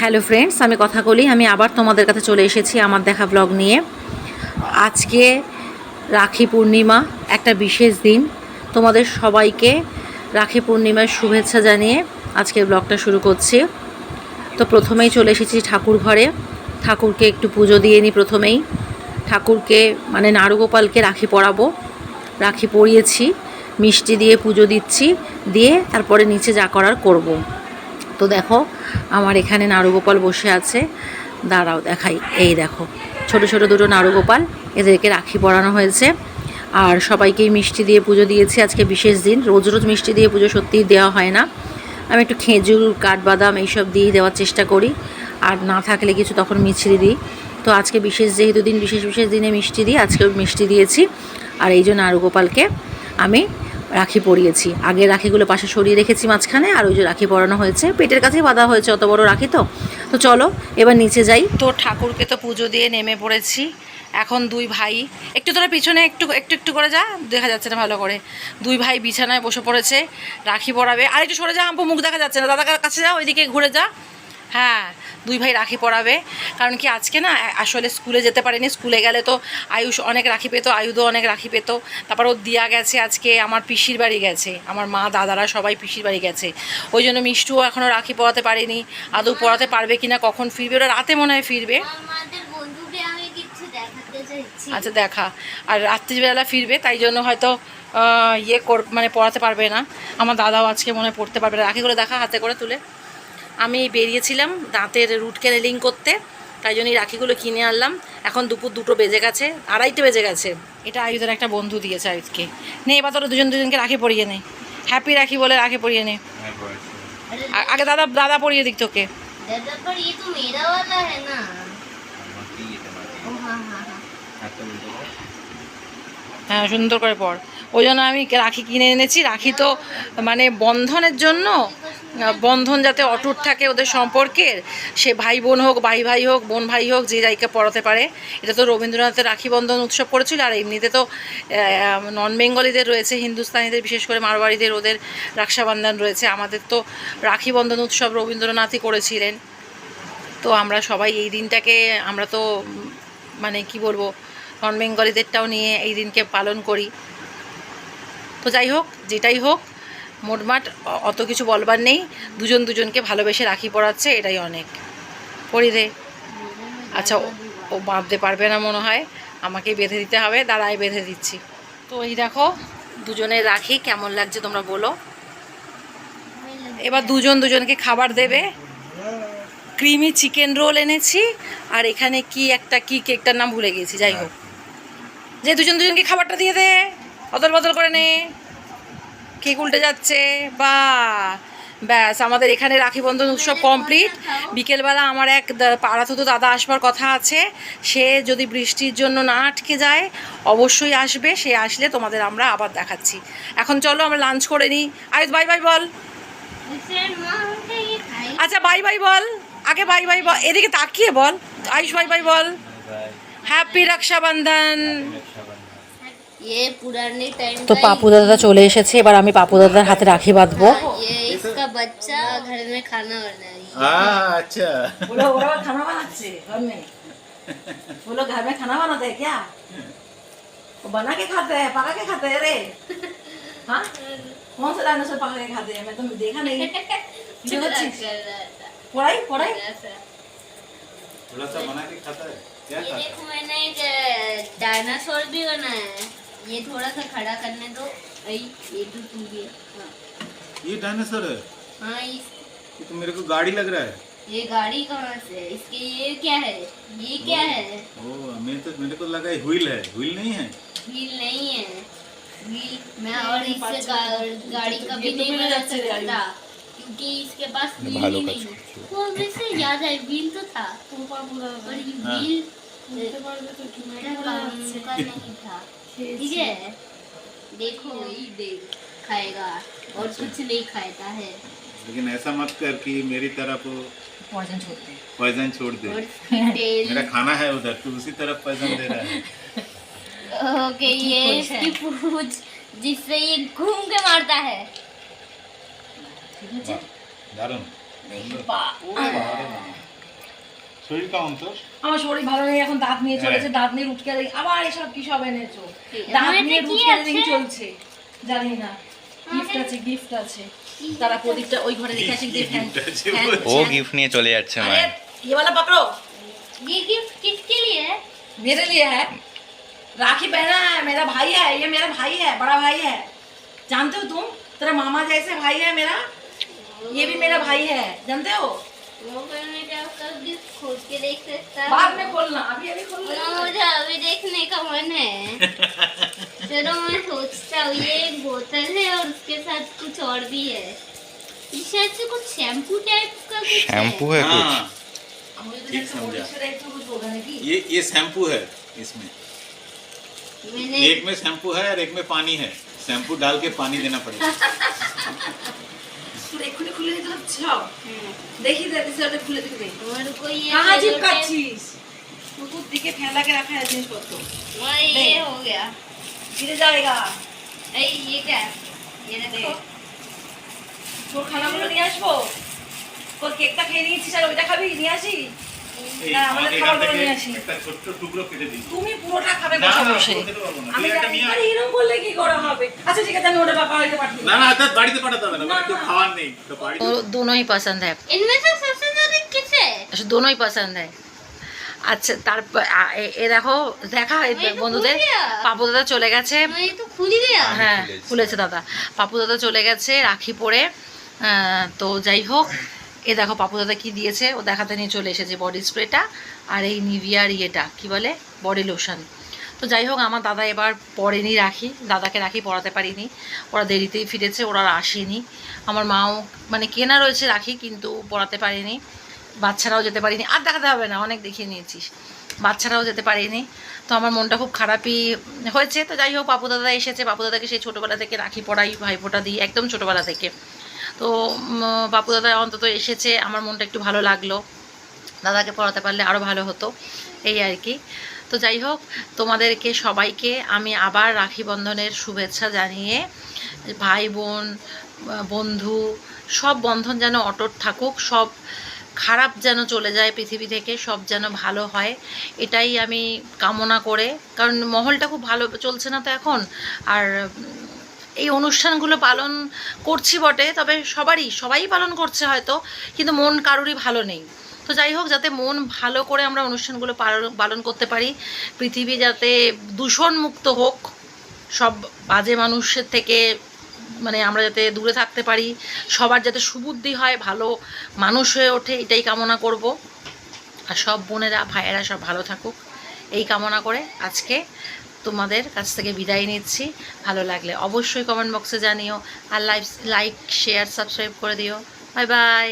Hello friends, আমি কথা বলি। আমি আবার তোমাদের কাছে চলে এসেছি আমার দেখা ব্লগ নিয়ে। আজকে রাখি পূর্ণিমা, একটা বিশেষ দিন। তোমাদের সবাইকে রাখি পূর্ণিমার শুভেচ্ছা জানিয়ে আজকের ব্লগটা শুরু করছি। তো প্রথমেই চলে এসেছি ঠাকুর ঘরে। ঠাকুরকে একটু পুজো দিয়ে নিই প্রথমেই। ঠাকুরকে মানে নাড়ুগোপালকে রাখি পরাবো। রাখি পরিয়েছি, মিষ্টি দিয়ে পুজো দিচ্ছি, দিয়ে তারপরে নিচে যা করার করব। তো দেখো আমার এখানে নাড়ুগোপাল বসে আছে। দাঁড়াও দেখাই, এই দেখো ছোট ছোট দুটো নাড়ুগোপাল, এদেরকে রাখি পরানো হয়েছে। আর সবাইকেই মিষ্টি দিয়ে পুজো দিয়েছি। আজকে বিশেষ দিন, রোজ রোজ মিষ্টি দিয়ে পুজো সত্যিই দেওয়া হয় না। আমি একটু খেজুর, কাঠবাদাম এইসব দিয়েই দেওয়ার চেষ্টা করি, আর না থাকলে কিছু তখন মিছরি দিই। তো আজকে বিশেষ যেহেতু দিন, বিশেষ বিশেষ দিনে মিষ্টি দিই, আজকেও মিষ্টি দিয়েছি। আর এই যে নাড়ুগোপালকে আমি রাখি পরিয়েছি। আগে রাখিগুলো পাশে সরিয়ে রেখেছি মাঝখানে, আর ওই যে রাখি পরানো হয়েছে, পেটের কাছেই বাঁধা হয়েছে, অত বড় রাখি তো। তো চলো এবার নিচে যাই। তো ঠাকুরকে তো পুজো দিয়ে নেমে পড়েছি। এখন দুই ভাই, একটু তোরা পিছনে একটু একটু একটু করে যা, দেখা যাচ্ছে না ভালো করে। দুই ভাই বিছানায় বসে পড়েছে, রাখি পরাবে। আর একটু সরে যা, আম্পু মুখ দেখা যাচ্ছে না, দাদার কাছে যা, ওইদিকে ঘুরে যা। হ্যাঁ, দুই ভাই রাখি পরাবে। কারণ কি আজকে না আসলে স্কুলে যেতে পারেনি। স্কুলে গেলে তো আয়ুষ অনেক রাখি পেতো, আয়ুধও অনেক রাখি পেতো। তারপর ও দিয়া গেছে আজকে আমার পিসির বাড়ি গেছে, আমার মা দাদারা সবাই পিসির বাড়ি গেছে। ওই জন্য মিষ্টুও এখনও রাখি পরাতে পারেনি। আদৌ পরাতে পারবে কিনা, কখন ফিরবে, ওরা রাতে মনে হয় ফিরবে। আচ্ছা দেখা, আর রাত্রিবেলা ফিরবে, তাই জন্য হয়তো মানে পড়াতে পারবে না। আমার দাদাও আজকে মনে হয় পড়তে পারবে না। রাখিগুলো দেখা হাতে করে তুলে। আমি বেরিয়েছিলাম দাঁতের রুট ক্যানেলিং করতে, তাই জন্য এই রাখিগুলো কিনে আনলাম। এখন দুপুর 2টো বেজে গেছে, 2:30 বেজে গেছে। এটা আয়ুধের একটা বন্ধু দিয়েছে আয়ুধকে। নে এবার তোরা দুজন দুজনকে রাখি পরিয়ে নে, হ্যাপি রাখি বলে রাখি পরিয়ে নে। আগে দাদা দাদা পরিয়ে দিক তোকে। হ্যাঁ সুন্দর করে পর। ওই জন্য আমি রাখি কিনে এনেছি। রাখি তো মানে বন্ধনের জন্য, বন্ধন যাতে অটুট থাকে ওদের সম্পর্কের। সে ভাই বোন হোক, ভাই ভাই হোক, বোন ভাই হোক, যে যাইকে পড়াতে পারে। এটা তো রবীন্দ্রনাথের রাখি বন্ধন উৎসব করেছিল। আর এমনিতে তো নন বেঙ্গলিদের রয়েছে, হিন্দুস্তানিদের বিশেষ করে মারওয়াড়িদের, ওদের রক্ষাবন্ধন রয়েছে। আমাদের তো রাখি বন্ধন উৎসব রবীন্দ্রনাথই করেছিলেন। তো আমরা সবাই এই দিনটাকে, আমরা তো মানে কি বলবো, নন বেঙ্গলিদেরটাও নিয়ে এই দিনকে পালন করি। তো যাই হোক, যেটাই হোক, মোটমাট অত কিছু বলবার নেই। দুজন দুজনকে ভালোবেসে রাখি পরাচ্ছে, এটাই অনেক। পরি দে। আচ্ছা ও বাঁধতে পারবে না মনে হয়, আমাকেই বেঁধে দিতে হবে। দাঁড়াই বেঁধে দিচ্ছি। তো এই দেখো দুজনের রাখি কেমন লাগছে তোমরা বলো। এবার দুজন দুজনকে খাবার দেবে। ক্রিমি চিকেন রোল এনেছি, আর এখানে কি একটা কি কেকটার নাম ভুলে গেছি। যাই হোক, যে দুজন দুজনকে খাবারটা দিয়ে দে, অদল বদল করে নে। কেক উল্টে যাচ্ছে। বা ব্যাস, আমাদের এখানে রাখি বন্ধন উৎসব কমপ্লিট। বিকেলবেলা আমার এক পাড়াতুতো দাদা আসবার কথা আছে। সে যদি বৃষ্টির জন্য না আটকে যায় অবশ্যই আসবে। সে আসলে তোমাদের আমরা আবার দেখাচ্ছি। এখন চলো আমরা লাঞ্চ করে নিই। আয়ুষ বাই বাই বল। আচ্ছা বাই বাই বল, আগে বাই বাই বল, এদিকে তাকিয়ে বল। আয়ুষ বাই বাই বল। হ্যাপি রক্ষাবন্ধন। তো পাপু দাদা চলে এসেছে, এবার আমি পাপু দাদার হাতে রাখি বাঁধবো। अच्छा बोलो खाना बनाते घर में, बोलो घर में खाना बनाते हैं क्या? वो बना के खाते हैं, पका के खाते हैं रे? हाँ, कौन सा डायनासोर पका के खाते हैं? मैं तो देखा नहीं। पढ़ाई पढ़ाई थोड़ा सा बना के खाता है क्या? ये देखो मैंने एक डायनासोर भी बनाया है। ये थोड़ा सा खड़ा करने दो। ये तो टूट गया। ये डायनासोर है? हाँ ये तो मेरे को गाड़ी लग रहा है। ये गाड़ी कहाँ से है? इसके ये क्या है? ये क्या है? मेरे को लगा व्हील है। व्हील नहीं है? व्हील नहीं है। व्हील मैं और इससे गाड़ी कभी नहीं बना सकता था, क्योंकि इसके पास व्हील ही नहीं है। वो वैसे याद है व्हील तो था, पर ये व्हील मेरा काम का नहीं था। ठीक है, देखो ये देख खाएगा और कुछ नहीं खाता है। लेकिन ऐसा मत कर कि मेरी तरफ पॉइजन छोड़ दे। मेरा खाना है उधर, तू उसी तरफ पॉइजन दे रहा है। ओके, ये इसकी पूंछ जिससे ये घूम के मारता है। दारुण। শরীর কেমন তোর? আমার শরীর ভালো নেই, এখন দাঁত নিয়ে চলেছে, দাঁত নিয়ে রুট ক্যারিং, আবার এসব কি সব এনেছো? দাঁত নিয়ে রুট ক্যারিং চলছে, জানি না। গিফট আছে। তারা প্রদীপটা ওই ঘরে রেখে আসি, ও গিফট নিয়ে চলে যাচ্ছে মা। ये वाला पकड़ो। ये गिफ्ट किसके लिए है? मेरे लिए है। राखी पहना है, मेरा भाई है, ये मेरा भाई है, बड़ा भाई है। जानते हो तुम? तेरा मामा जैसे भाई है मेरा, ये भी मेरा भाई है, जानते हो? वो करने का उसका गिफ्ट खोल के देख सकता है। बाद में खोलना, अभी खोल ले। मुझे अभी देखने का मन है। चलो मैं सोचता हूँ, ये एक बोतल है और उसके साथ कुछ और भी है। ये शायद से कुछ शैम्पू टाइप का कुछ शैम्पू है। है कुछ। हाँ, मुझे तो ठीक जैसे समझा। बोतल से देख तो कुछ होगा नहीं कि ये शैम्पू है इसमें। मैंने एक में शैम्पू है और एक में पानी है। शैम्पू डाल के पानी देना पड़ेगा। पूरे खुले दिखा जाओ। देखी दे इसे खुले दिख दे। मेरे को ये कहाँ yellow चिपकाচ্ছিস? कुछ दिखे फैला के रखा है जिनिसपত্র। tape- और ये हो गया। गिर जाएगा। ये क्या है? ये देखो। তোর খানাগুলো নিয়ে আসবো। তোর কেকটা খেয়ে নিয়েছিস আর ওইটা খাবি নিয়ে আসি। এই না, আমাদের আমাকে খাবারগুলো এখান থেকে নিয়ে আসি। একটা ছোট্ট টুকরো কেটে দিই। তুমি পুরোটা খাবে না, বসে না, বসে। পুরো খেতে পারবো না। আমি তুই একটা জানি, নিয়ে আরে এরকম করলে কি করা হবে? আচ্ছা ঠিক আছে, আমি ওটা বাড়িতে পাঠিয়ে না না অর্থাৎ বাড়িতে পাঠাতে হবে না, না, কেউ না। খাওয়ার নেই তো বাড়িতে। दोनों ही पसंद है। इनमें से सबसे ज्यादा किसे है? दोनों ही पसंद है। আচ্ছা তারপর এ দেখো দেখা এই এই তো বন্ধুদের খুলে গেল। পাপু দাদা চলে গেছে। ये तो खुल गया। হ্যাঁ খুলেছে দাদা, পাপু দাদা চলে গেছে রাখি পরে। তো যাই হোক, এ দেখো পাপু দাদা কি দিয়েছে, ও দেখাতে নিয়ে চলে এসেছে বডি স্প্রেটা আর এই নিভিয়ার ইয়েটা কি বলে বডি লোশন। তো যাই হোক, আমার দাদা এবার পরেনি রাখি, দাদাকে রাখি পরাতে পারিনি, ওরা দেরিতেই ফিরেছে, ওরা আর আসেনি। আমার মাও মানে কেনা রয়েছে রাখি কিন্তু পরাতে পারিনি, বাচ্চারাও যেতে পারিনি, আর দেখাতে হবে না অনেক দেখিয়ে নিয়েছিস, বাচ্চারাও যেতে পারিনি। তো আমার মনটা খুব খারাপই হয়েছে। তো যাই হোক, পাপু দাদা এসেছে, পাপু দাদাকে সেই ছোটোবেলা থেকে রাখি পড়াই, ভাইফোঁটা দিই একদম ছোটোবেলা থেকে। তো পাপু দাদা অন্তত এসেছে, আমার মনটা একটু ভালো লাগলো, দাদাকে পড়াতে পারলে আরও ভালো হতো, এই আর কি। তো যাই হোক, তোমাদেরকে সবাইকে আমি আবার রাখি বন্ধনের শুভেচ্ছা জানিয়ে, ভাই বোন বন্ধু সব বন্ধন যেন অটুট থাকুক, সব খারাপ যেন চলে যায় পৃথিবী থেকে, সব যেন ভালো হয়, এটাই আমি কামনা করে। কারণ মহলটা খুব ভালো চলছে না তো এখন, আর এই অনুষ্ঠানগুলো পালন করছি বটে, তবে সবাই পালন করছে হয়তো, কিন্তু মন কারোরই ভালো নেই। তো যাই হোক, যাতে মন ভালো করে আমরা অনুষ্ঠানগুলো পালন করতে পারি, পৃথিবী যাতে দূষণমুক্ত হোক, সব বাজে মানুষের থেকে মানে আমরা যাতে দূরে থাকতে পারি, সবার যাতে সুবুদ্ধি হয়, ভালো মানুষ হয়ে ওঠে, এটাই কামনা করব। আর সব বোনেরা ভাইয়েরা সব ভালো থাকুক, এই কামনা করে আজকে তোমাদের কাছ থেকে বিদায় নিচ্ছি। ভালো লাগলে অবশ্যই কমেন্ট বক্সে জানিও, আর লাইক শেয়ার সাবস্ক্রাইব করে দিও। Bye bye.